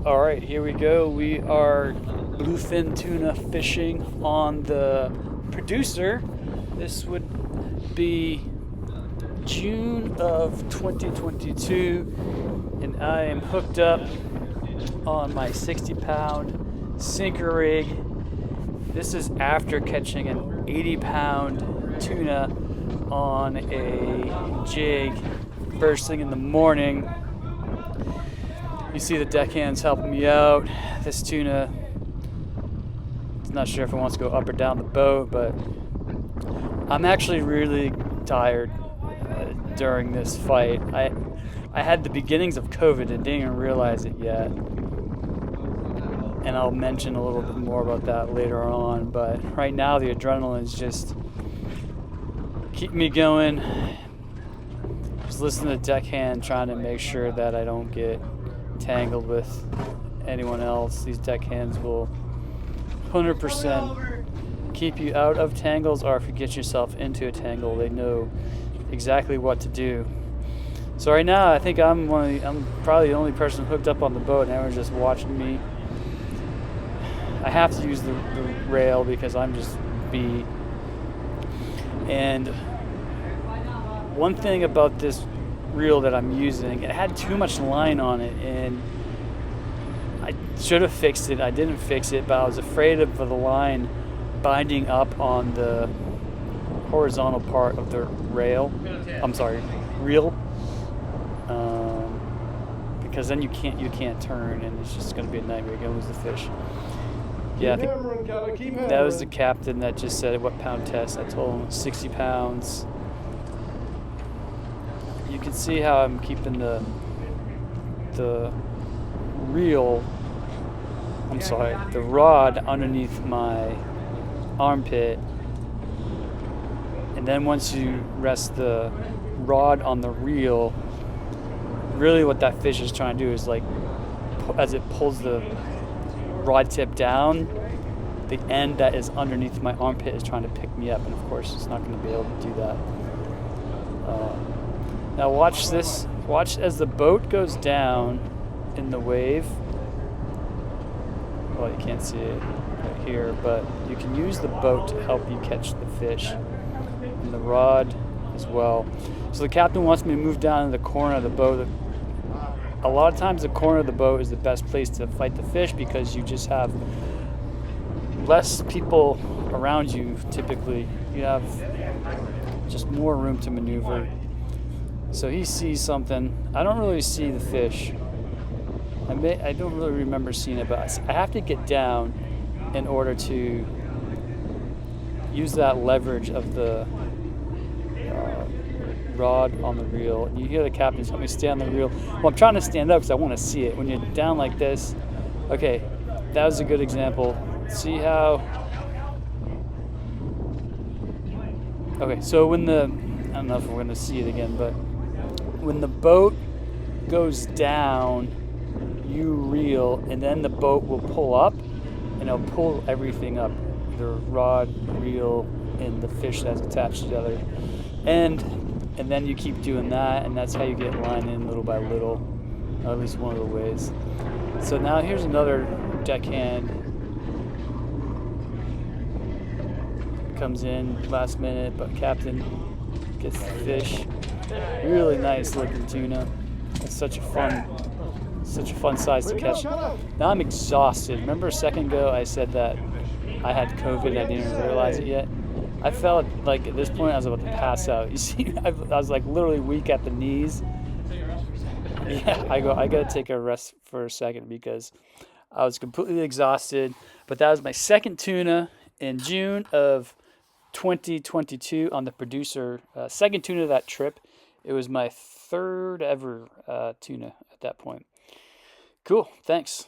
All right, here we go. We are bluefin tuna fishing on the producer. This would be June of 2022, and I am hooked up on my 60-pound sinker rig. This is after catching an 80-pound tuna on a jig first thing in the morning. You see the deckhands helping me out. This tuna, I'm not sure if it wants to go up or down the boat, but I'm actually really tired during this fight. I had the beginnings of COVID and didn't even realize it yet. And I'll mention a little bit more about that later on. But right now, the adrenaline is just keeping me going. Just listening to the deckhand, trying to make sure that I don't get tangled with anyone else. These deckhands will 100% keep you out of tangles, or if you get yourself into a tangle, they know exactly what to do. So right now, I think I'm probably the only person hooked up on the boat, and everyone's just watching me. I have to use the rail because I'm just beat. And one thing about this reel that I'm using, it had too much line on it, and I should have fixed it. I didn't fix it, but I was afraid of the line binding up on the horizontal part of the reel. Reel. Because then you can't turn, and it's just going to be a nightmare. You're going to lose the fish. Yeah, I think that was the captain that just said what pound test. I told him 60 pounds. You can see how I'm keeping the reel, the rod underneath my armpit. And then once you rest the rod on the reel, really what that fish is trying to do is, like, as it pulls the rod tip down, the end that is underneath my armpit is trying to pick me up, and of course it's not going to be able to do that. Now watch this. Watch as the boat goes down in the wave. Well, you can't see it right here, but you can use the boat to help you catch the fish, and the rod as well. So the captain wants me to move down to the corner of the boat. A lot of times the corner of the boat is the best place to fight the fish because you just have less people around you. Typically, you have just more room to maneuver. So he sees something. I don't really see the fish. I don't really remember seeing it, but I have to get down in order to use that leverage of the rod on the reel. And you hear the captain tell me to stay on the reel. Well, I'm trying to stand up because I want to see it. When you're down like this, okay, that was a good example. See how? Okay, so when I don't know if we're going to see it again, but when the boat goes down, you reel, and then the boat will pull up, and it'll pull everything up, the rod, reel, and the fish that's attached together. And then you keep doing that, and that's how you get line in little by little, or at least one of the ways. So now here's another deckhand. Comes in last minute, but captain gets the fish. Really nice looking tuna. It's such a fun size to catch. Now I'm exhausted. Remember a second ago I said that I had COVID, I didn't even realize it yet? I felt like at this point I was about to pass out. You see, I was like literally weak at the knees. Yeah, I gotta take a rest for a second because I was completely exhausted. But that was my second tuna in June of 2022 on the producer. Second tuna of that trip. It was my third ever tuna at that point. Cool, thanks.